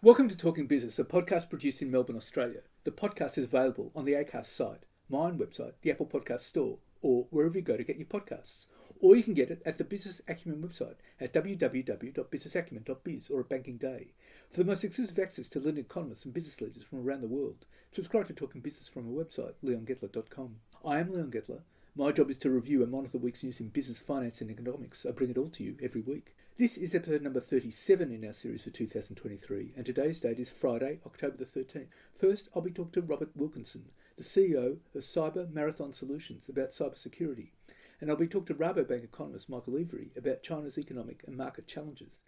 Welcome to Talking Business, a podcast produced in Melbourne, Australia. The podcast is available on the Acast site, my own website, the Apple Podcast Store, or wherever you go to get your podcasts. Or you can get it at the Business Acumen website at www.businessacumen.biz or at Banking Day. For the most exclusive access to leading economists and business leaders from around the world, subscribe to Talking Business from our website, leongettler.com. I am Leon Gettler. My job is to review and monitor the week's news in business, finance and economics. I bring it all to you every week. This is episode number 37 in our series for 2023, and today's date is Friday, October the 13th. First, I'll be talking to Robert Wilkinson, the CEO of Cyber Marathon Solutions, about cybersecurity. And I'll be talking to Rabobank economist Michael Every about China's economic and market challenges.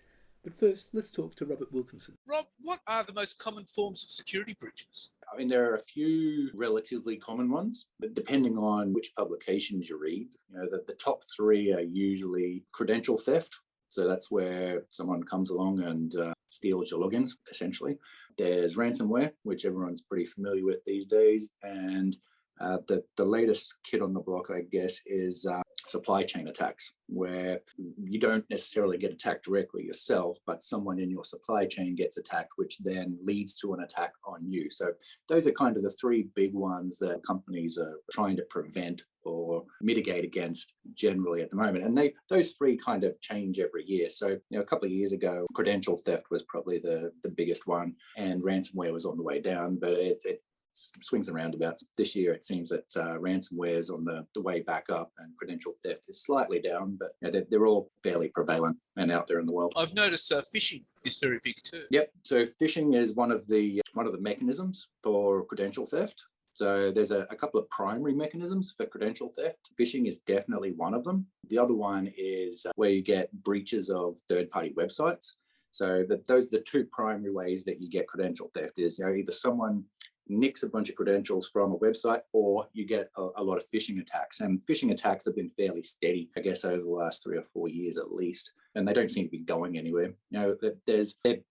But first, let's talk to Robert Wilkinson. Rob, what are the most common forms of security breaches? I mean, there are a few relatively common ones, but depending on which publications you read, the top three are usually credential theft. So that's where someone comes along and steals your logins, essentially. There's ransomware, which everyone's pretty familiar with these days. And the latest kid on the block, I guess, is supply chain attacks, where you don't necessarily get attacked directly yourself, but someone in your supply chain gets attacked, which then leads to an attack on you. So those are kind of the three big ones that companies are trying to prevent or mitigate against generally at the moment. And those three kind of change every year. So a couple of years ago, credential theft was probably the biggest one, and ransomware was on the way down, but it swings and roundabouts. This year, it seems that ransomware is on the way back up, and credential theft is slightly down, but they're all fairly prevalent and out there in the world. I've noticed phishing is very big too. Yep. So phishing is one of the mechanisms for credential theft. So there's a couple of primary mechanisms for credential theft. Phishing is definitely one of them. The other one is where you get breaches of third-party websites. So those are the two primary ways that you get credential theft is either someone nicks a bunch of credentials from a website, or you get a lot of phishing attacks. And phishing attacks have been fairly steady, I guess, over the last 3 or 4 years at least, and they don't seem to be going anywhere. They're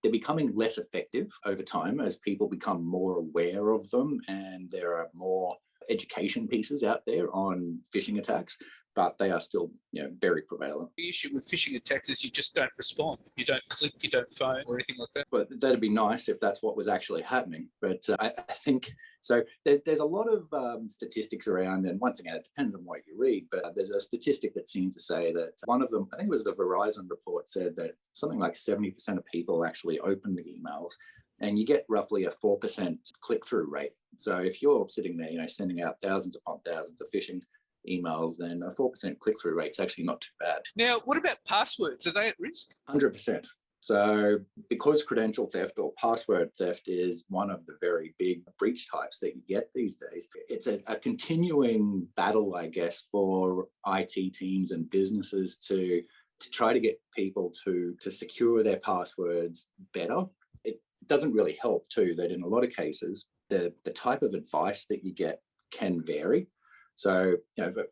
becoming less effective over time as people become more aware of them, and there are more education pieces out there on phishing attacks, but they are still very prevalent. The issue with phishing attacks is you just don't respond. You don't click, you don't phone or anything like that. But that'd be nice if that's what was actually happening. But I think, so there's a lot of statistics around, and once again, it depends on what you read, but there's a statistic that seems to say that one of them, I think it was the Verizon report, said that something like 70% of people actually open the emails, and you get roughly a 4% click-through rate. So if you're sitting there, sending out thousands upon thousands of phishing emails, then a 4% click-through rate is actually not too bad. Now, what about passwords? Are they at risk? 100%. So because credential theft or password theft is one of the very big breach types that you get these days, it's a continuing battle, I guess, for IT teams and businesses to try to get people to secure their passwords better. It doesn't really help too that in a lot of cases, the type of advice that you get can vary. So,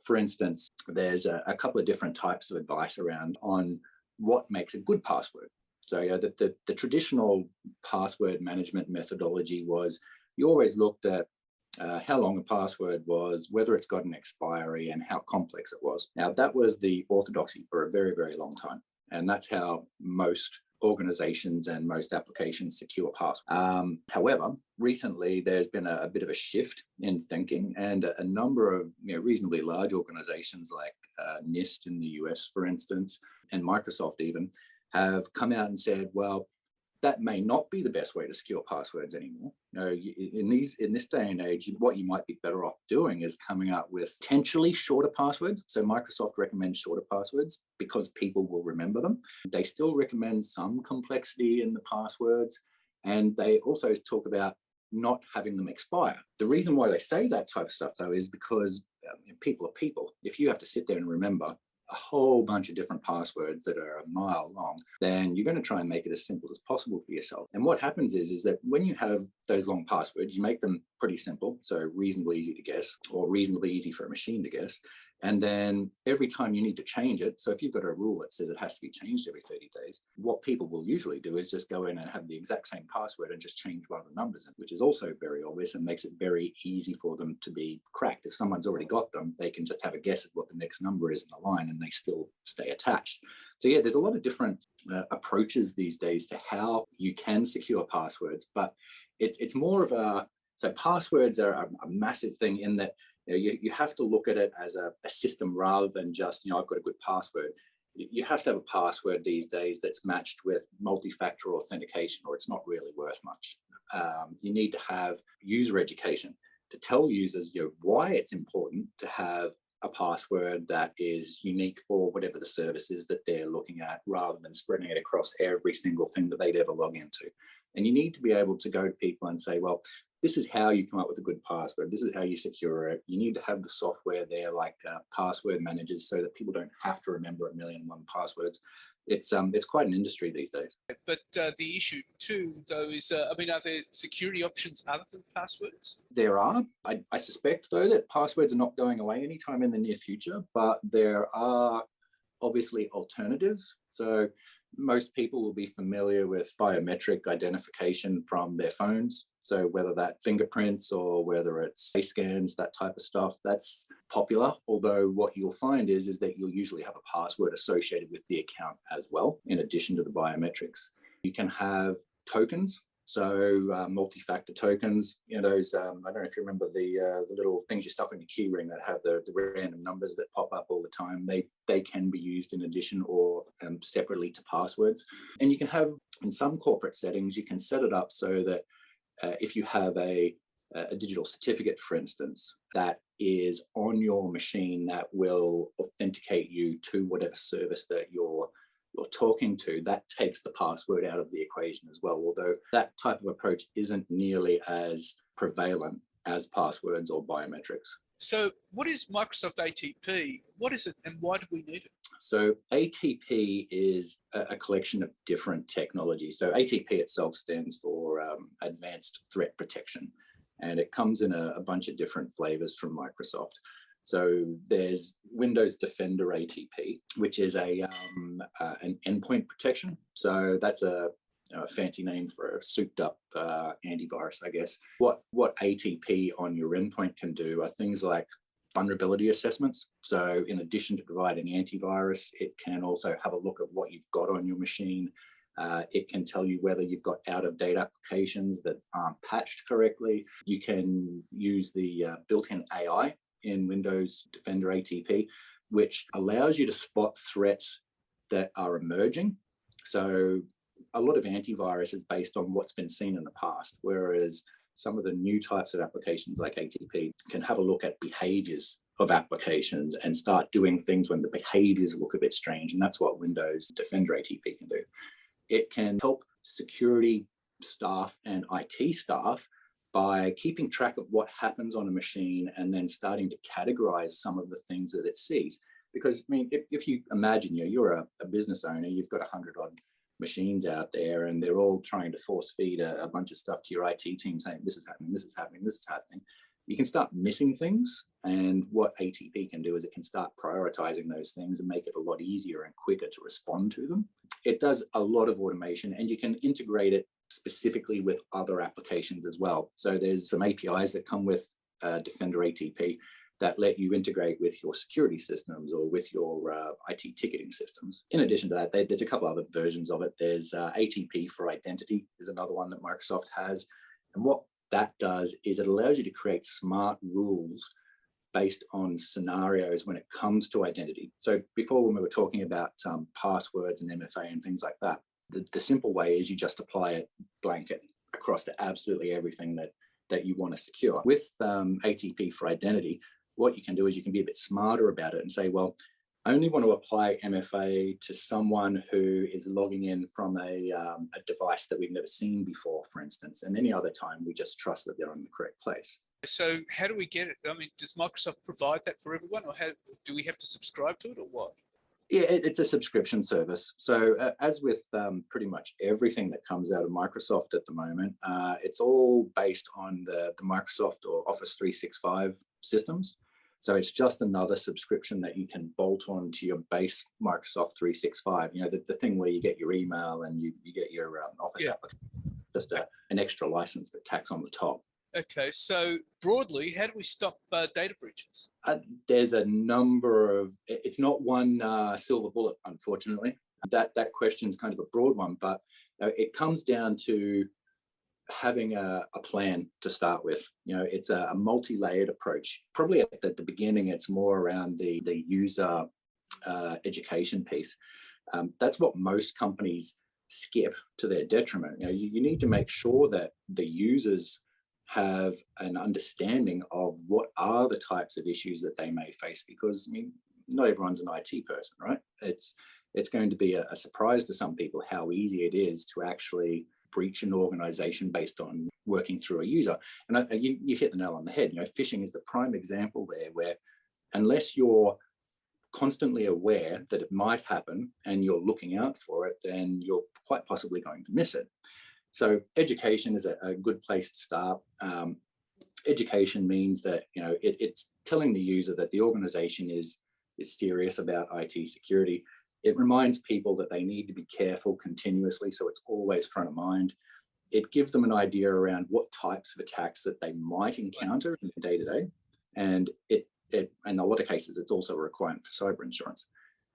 for instance, there's a couple of different types of advice around on what makes a good password. So, the traditional password management methodology was you always looked at how long a password was, whether it's got an expiry, and how complex it was. Now, that was the orthodoxy for a very, very long time. And that's how most organizations and most applications secure passwords. However, recently there's been a bit of a shift in thinking, and a number of reasonably large organizations like NIST in the US, for instance, and Microsoft even, have come out and said, well, that may not be the best way to secure passwords anymore. In this day and age, what you might be better off doing is coming up with potentially shorter passwords. So Microsoft recommends shorter passwords because people will remember them. They still recommend some complexity in the passwords, and they also talk about not having them expire. The reason why they say that type of stuff, though, is because people are people. If you have to sit there and remember a whole bunch of different passwords that are a mile long, then you're going to try and make it as simple as possible for yourself. And what happens is that when you have those long passwords, you make them pretty simple, so reasonably easy to guess, or reasonably easy for a machine to guess. And then every time you need to change it, so if you've got a rule that says it has to be changed every 30 days, what people will usually do is just go in and have the exact same password and just change one of the numbers, which is also very obvious and makes it very easy for them to be cracked. If someone's already got them, they can just have a guess at what the next number is in the line and they still stay attached. So yeah, there's a lot of different approaches these days to how you can secure passwords, but it's more of so passwords are a massive thing in that you have to look at it as a system rather than just, I've got a good password. You have to have a password these days that's matched with multi-factor authentication, or it's not really worth much. You need to have user education to tell users why it's important to have a password that is unique for whatever the service is that they're looking at, rather than spreading it across every single thing that they'd ever log into. And you need to be able to go to people and say, well, this is how you come up with a good password. This is how you secure it. You need to have the software there, like password managers, so that people don't have to remember 1,000,001 passwords. It's quite an industry these days. But the issue too, though, is are there security options other than passwords? There are. I suspect, though, that passwords are not going away anytime in the near future, but there are obviously alternatives. So most people will be familiar with biometric identification from their phones. So whether that's fingerprints or whether it's face scans, that type of stuff, that's popular. Although what you'll find is that you'll usually have a password associated with the account as well, in addition to the biometrics. You can have tokens. So multi-factor tokens, those, I don't know if you remember the little things you stuff in your key ring that have the random numbers that pop up all the time. They can be used in addition or separately to passwords. And you can have, in some corporate settings, you can set it up so that if you have a digital certificate, for instance, that is on your machine that will authenticate you to whatever service that you're talking to, that takes the password out of the equation as well, although that type of approach isn't nearly as prevalent as passwords or biometrics. So what is Microsoft ATP? What is it and why do we need it? So ATP is a collection of different technologies. So ATP itself stands for Advanced Threat Protection, and it comes in a bunch of different flavors from Microsoft. So there's Windows Defender ATP, which is an endpoint protection. So that's a fancy name for a souped-up antivirus, I guess. What ATP on your endpoint can do are things like vulnerability assessments. So in addition to providing antivirus, it can also have a look at what you've got on your machine. It can tell you whether you've got out-of-date applications that aren't patched correctly. You can use the built-in AI in Windows Defender ATP, which allows you to spot threats that are emerging. So a lot of antivirus is based on what's been seen in the past, whereas some of the new types of applications like ATP can have a look at behaviors of applications and start doing things when the behaviors look a bit strange. And that's what Windows Defender ATP can do. It can help security staff and IT staff by keeping track of what happens on a machine and then starting to categorize some of the things that it sees. Because, if you imagine you're a business owner, you've got 100 odd machines out there and they're all trying to force feed a bunch of stuff to your IT team saying, this is happening, this is happening, this is happening. You can start missing things. And what ATP can do is it can start prioritizing those things and make it a lot easier and quicker to respond to them. It does a lot of automation and you can integrate it specifically with other applications as well. So there's some APIs that come with Defender ATP that let you integrate with your security systems or with your IT ticketing systems. In addition to that, there's a couple other versions of it. There's ATP for Identity is another one that Microsoft has. And what that does is it allows you to create smart rules based on scenarios when it comes to identity. So before, when we were talking about passwords and MFA and things like that, the simple way is you just apply a blanket across to absolutely everything that you want to secure. With ATP for Identity, what you can do is you can be a bit smarter about it and say, well, I only want to apply MFA to someone who is logging in from a device that we've never seen before, for instance, and any other time we just trust that they're in the correct place. So how do we get it? Does Microsoft provide that for everyone, or do we have to subscribe to it, or what? Yeah, it's a subscription service. So as with pretty much everything that comes out of Microsoft at the moment, it's all based on the Microsoft or Office 365 systems. So it's just another subscription that you can bolt on to your base Microsoft 365. The thing where you get your email and you get your Office application, just an extra license that tacks on the top. Okay, so broadly, how do we stop data breaches? There's a number of, it's not one silver bullet, unfortunately. That question is kind of a broad one, but it comes down to having a plan to start with. It's a multi-layered approach. Probably at the beginning, it's more around the user education piece. That's what most companies skip to their detriment. You need to make sure that the users have an understanding of what are the types of issues that they may face, because not everyone's an IT person, right? It's going to be a surprise to some people how easy it is to actually breach an organization based on working through a user. And you hit the nail on the head. Phishing is the prime example there, where unless you're constantly aware that it might happen and you're looking out for it, then you're quite possibly going to miss it. So education is a good place to start. Education means that it's telling the user that the organization is serious about IT security. It reminds people that they need to be careful continuously, so it's always front of mind. It gives them an idea around what types of attacks that they might encounter in the day-to-day, and in a lot of cases, it's also a requirement for cyber insurance.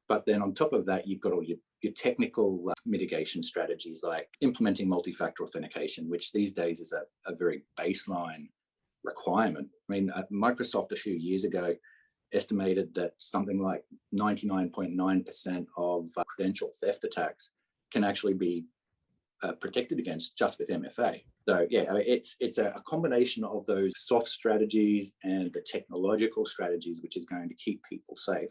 But then on top of that, you've got all your technical mitigation strategies, like implementing multi-factor authentication, which these days is a very baseline requirement. Microsoft a few years ago estimated that something like 99.9% of credential theft attacks can actually be protected against just with MFA. So yeah, it's a combination of those soft strategies and the technological strategies, which is going to keep people safe.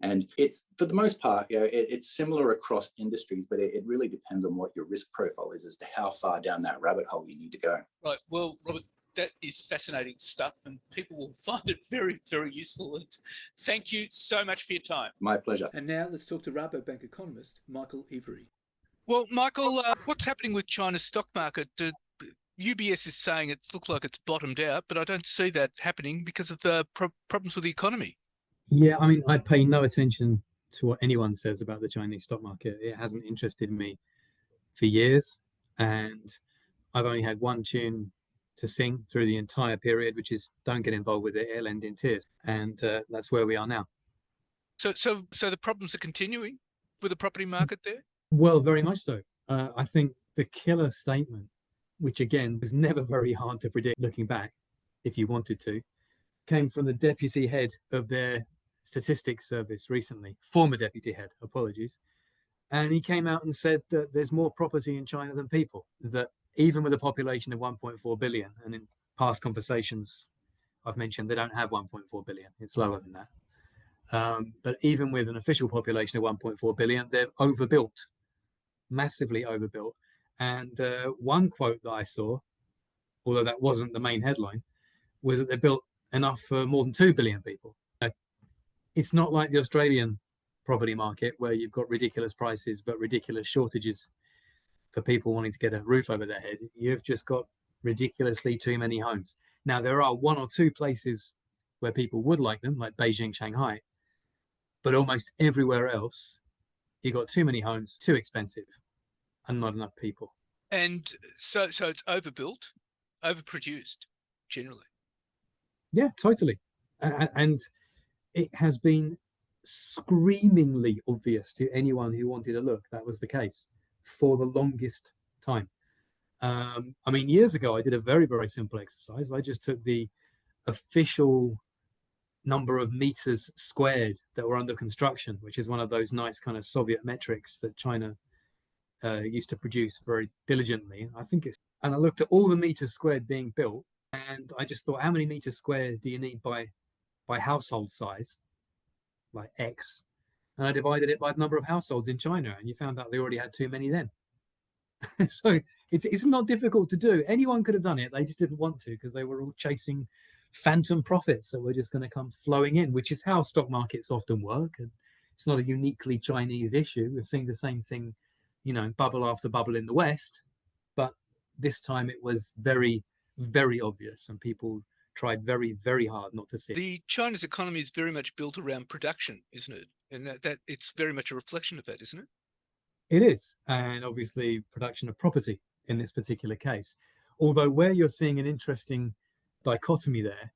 And it's, for the most part, it's similar across industries, but it really depends on what your risk profile is as to how far down that rabbit hole you need to go. Right. Well, Robert, that is fascinating stuff, and people will find it very, very useful. And thank you so much for your time. My pleasure. And now let's talk to Rabobank economist Michael Every. Well, Michael, what's happening with China's stock market? UBS is saying it looks like it's bottomed out, but I don't see that happening because of problems with the economy. Yeah, I pay no attention to what anyone says about the Chinese stock market. It hasn't interested me for years, and I've only had one tune to sing through the entire period, which is "Don't get involved with it; it'll end in tears." And that's where we are now. So the problems are continuing with the property market there? Well, very much so. I think the killer statement, which again was never very hard to predict looking back, if you wanted to, came from the deputy head of their statistics service recently, former deputy head, apologies. And he came out and said that there's more property in China than people, that even with a population of 1.4 billion, and in past conversations, I've mentioned they don't have 1.4 billion, it's lower than that. But even with an official population of 1.4 billion, they're overbuilt, massively overbuilt. And one quote that I saw, although that wasn't the main headline, was that they built enough for more than 2 billion people. It's not like the Australian property market where you've got ridiculous prices but ridiculous shortages for people wanting to get a roof over their head. You've just got ridiculously too many homes. Now, there are one or two places where people would like them, like Beijing, Shanghai, but almost everywhere else, you've got too many homes, too expensive, and not enough people. And so it's overbuilt, overproduced, generally. Yeah, totally. And it has been screamingly obvious to anyone who wanted to look that was the case for the longest time. Years ago, I did a very, very simple exercise. I just took the official number of meters squared that were under construction, which is one of those nice kind of Soviet metrics that China used to produce very diligently. And I looked at all the meters squared being built, and I just thought, how many meters squared do you need by household size, like X? And I divided it by the number of households in China, and you found out they already had too many then. So it's not difficult to do. Anyone could have done it. They just didn't want to because they were all chasing phantom profits that were just going to come flowing in, which is how stock markets often work. And it's not a uniquely Chinese issue. We've seen the same thing, bubble after bubble in the West. But this time it was very, very obvious, and people tried very, very hard not to see it. The China's economy is very much built around production, isn't it? And that it's very much a reflection of that, isn't it? It is, and obviously production of property in this particular case. Although where you're seeing an interesting dichotomy there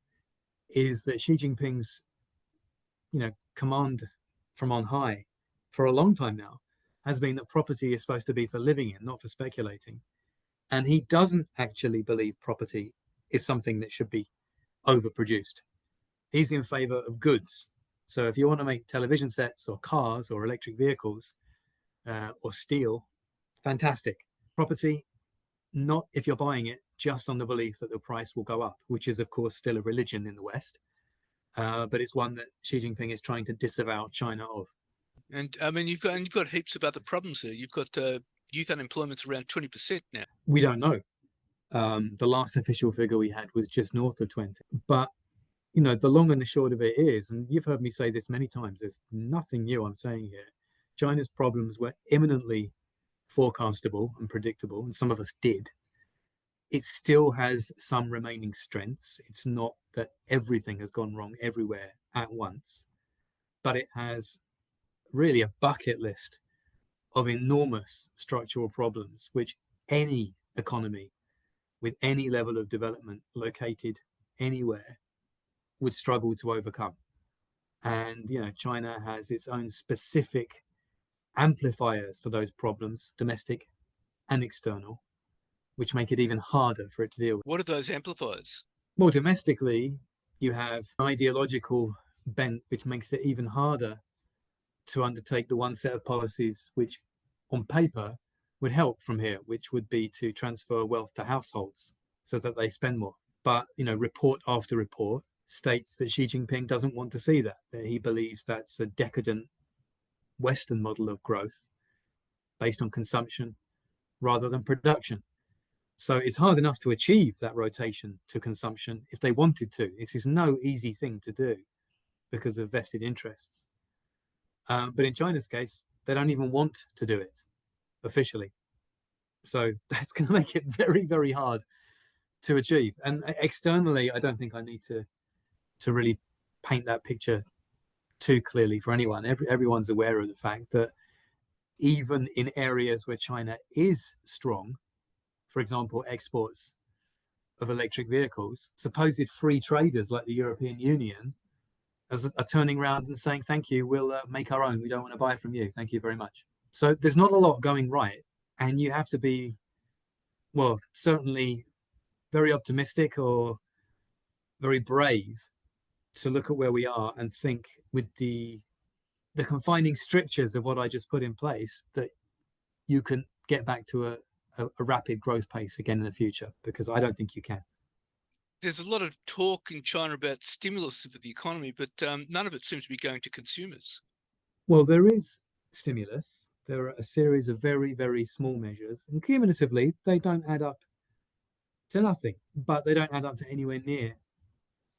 is that Xi Jinping's, command from on high for a long time now has been that property is supposed to be for living in, not for speculating. And he doesn't actually believe property is something that should be overproduced. He's in favor of goods. So if you want to make television sets or cars or electric vehicles or steel, fantastic. Property, not if you're buying it just on the belief that the price will go up, which is, of course, still a religion in the West. But it's one that Xi Jinping is trying to disavow China of. And I mean, you've got heaps of other problems there. You've got youth unemployment's around 20% now. We don't know. The last official figure we had was just north of 20. But, you know, the long and the short of it is, and you've heard me say this many times, there's nothing new I'm saying here. China's problems were imminently forecastable and predictable, and some of us did. It still has some remaining strengths. It's not that everything has gone wrong everywhere at once, but it has really a bucket list of enormous structural problems, which any economy with any level of development located anywhere would struggle to overcome. And, you know, China has its own specific amplifiers to those problems, domestic and external, which make it even harder for it to deal with. What are those amplifiers? Well, domestically, you have an ideological bent, which makes it even harder to undertake the one set of policies which, on paper, would help from here, which would be to transfer wealth to households so that they spend more. But, you know, report after report states that Xi Jinping doesn't want to see that he believes that's a decadent Western model of growth based on consumption rather than production. So it's hard enough to achieve that rotation to consumption if they wanted to. This is no easy thing to do because of vested interests. But in China's case, they don't even want to do it officially. So that's going to make it very, very hard to achieve. And externally, I don't think I need to really paint that picture too clearly for anyone. Everyone's aware of the fact that even in areas where China is strong, for example, exports of electric vehicles, supposed free traders like the European Union are turning around and saying, thank you, we'll make our own. We don't want to buy from you. Thank you very much. So there's not a lot going right. And you have to be, well, certainly very optimistic or very brave to look at where we are and think with the confining strictures of what I just put in place that you can get back to a rapid growth pace again in the future, because I don't think you can. There's a lot of talk in China about stimulus for the economy, but none of it seems to be going to consumers. Well, there is stimulus. There are a series of very, very small measures, and cumulatively, they don't add up to nothing, but they don't add up to anywhere near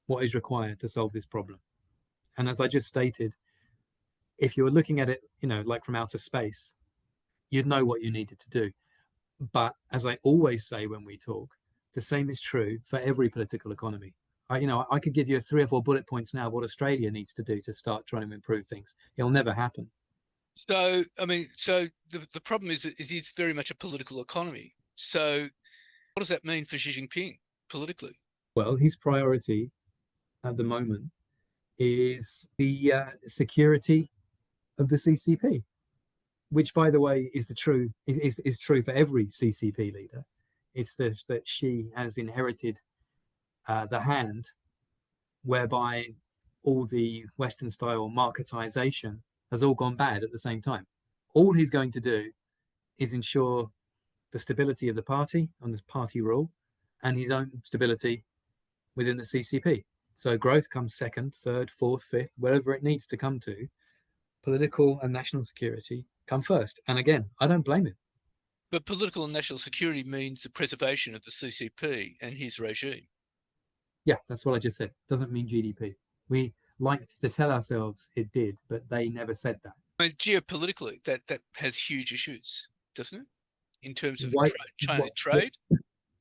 what is required to solve this problem. And as I just stated, if you were looking at it, you know, like from outer space, you'd know what you needed to do. But as I always say when we talk, the same is true for every political economy. I could give you 3 or 4 bullet points now of what Australia needs to do to start trying to improve things. It'll never happen. So, I mean, the problem is that it is very much a political economy. So what does that mean for Xi Jinping politically? Well, his priority at the moment is the security of the CCP, which, by the way, is true for every CCP leader. It's that Xi has inherited the hand whereby all the Western-style marketization has all gone bad at the same time. All he's going to do is ensure the stability of the party and the party rule and his own stability within the CCP. So growth comes second, third, fourth, fifth, wherever it needs to come to. Political and national security come first. And again, I don't blame him. But political and national security means the preservation of the CCP and his regime. Yeah, that's what I just said. Doesn't mean GDP. We liked to tell ourselves it did, but they never said that. I mean, geopolitically, that has huge issues, doesn't it? In terms of China trade.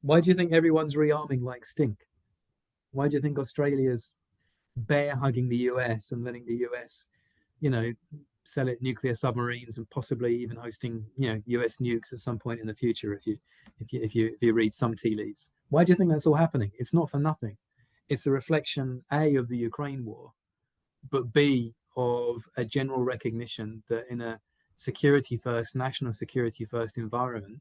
Why do you think everyone's rearming like stink? Why do you think Australia's bear hugging the US and letting the US, sell it nuclear submarines and possibly even hosting, US nukes at some point in the future if you read some tea leaves? Why do you think that's all happening? It's not for nothing. It's a reflection, A, of the Ukraine war, but B, of a general recognition that in a security first, national security first environment,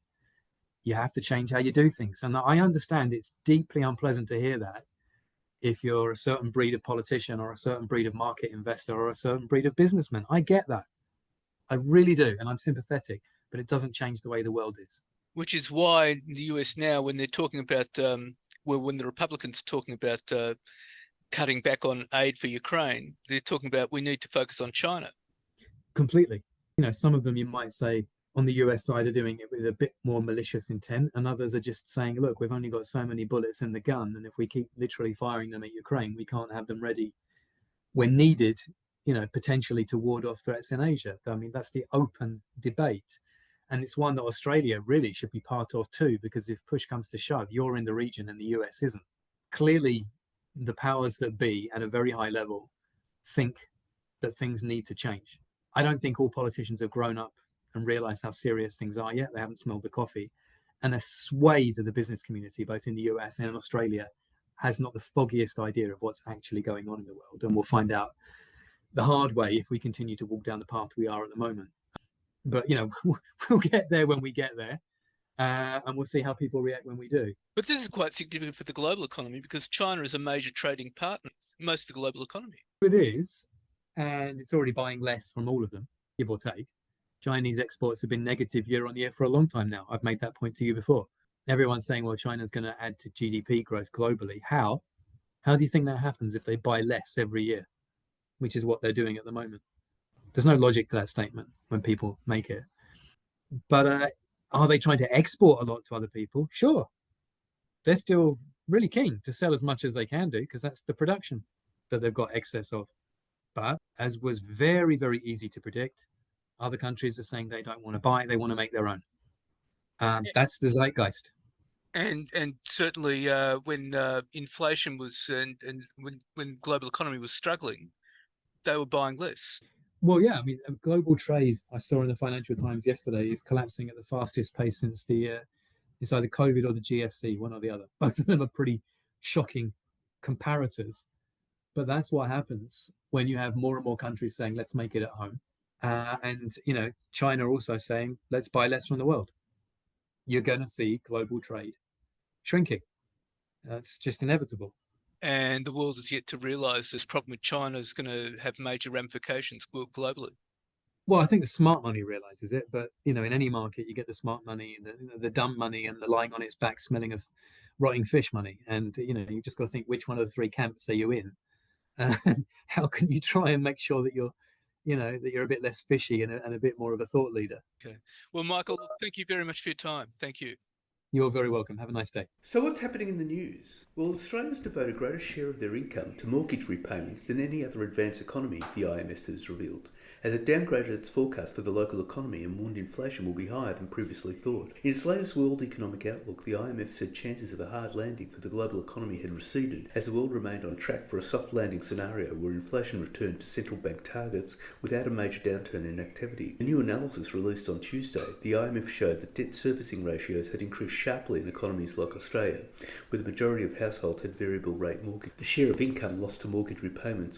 you have to change how you do things. And I understand it's deeply unpleasant to hear that if you're a certain breed of politician or a certain breed of market investor or a certain breed of businessman. I get that. I really do. And I'm sympathetic, but it doesn't change the way the world is. Which is why in the US now, when they're talking about, when the Republicans are talking about cutting back on aid for Ukraine, they're talking about we need to focus on China. Completely. Some of them you might say on the US side are doing it with a bit more malicious intent, and others are just saying, look, we've only got so many bullets in the gun, and if we keep literally firing them at Ukraine, we can't have them ready when needed, potentially to ward off threats in Asia. I mean, that's the open debate. And it's one that Australia really should be part of too, because if push comes to shove, you're in the region and the US isn't. Clearly, the powers that be at a very high level think that things need to change. I don't think all politicians have grown up and realized how serious things are yet. They haven't smelled the coffee. And a swathe of the business community, both in the US and in Australia, has not the foggiest idea of what's actually going on in the world. And we'll find out the hard way if we continue to walk down the path we are at the moment. But, we'll get there when we get there. And we'll see how people react when we do. But this is quite significant for the global economy because China is a major trading partner in most of the global economy. It is. And it's already buying less from all of them, give or take. Chinese exports have been negative year on year for a long time now. I've made that point to you before. Everyone's saying, well, China's going to add to GDP growth globally. How? How do you think that happens if they buy less every year, which is what they're doing at the moment? There's no logic to that statement when people make it. But are they trying to export a lot to other people? Sure. They're still really keen to sell as much as they can do because that's the production that they've got excess of. But as was very, very easy to predict, other countries are saying they don't want to buy, they want to make their own. That's the zeitgeist. And certainly when inflation was and when global economy was struggling, they were buying less. Well, yeah, I mean, global trade, I saw in the Financial Times yesterday, is collapsing at the fastest pace since it's either COVID or the GFC, one or the other. Both of them are pretty shocking comparators. But that's what happens when you have more and more countries saying, let's make it at home. And China also saying, let's buy less from the world. You're going to see global trade shrinking. That's just inevitable. And the world is yet to realize this problem with China is going to have major ramifications globally. Well, I think the smart money realizes it, but in any market, you get the smart money, the dumb money, and the lying on its back, smelling of rotting fish money. And you just got to think which one of the three camps are you in? How can you try and make sure that you're a bit less fishy and a bit more of a thought leader? Okay. Well, Michael, thank you very much for your time. Thank you. You're very welcome. Have a nice day. So what's happening in the news? Well, Australians devote a greater share of their income to mortgage repayments than any other advanced economy, the IMF has revealed, as it downgraded its forecast for the local economy and warned inflation will be higher than previously thought. In its latest World Economic Outlook, the IMF said chances of a hard landing for the global economy had receded as the world remained on track for a soft landing scenario where inflation returned to central bank targets without a major downturn in activity. A new analysis released on Tuesday, the IMF showed that debt servicing ratios had increased sharply in economies like Australia, where the majority of households had variable rate mortgage. The share of income lost to mortgage repayments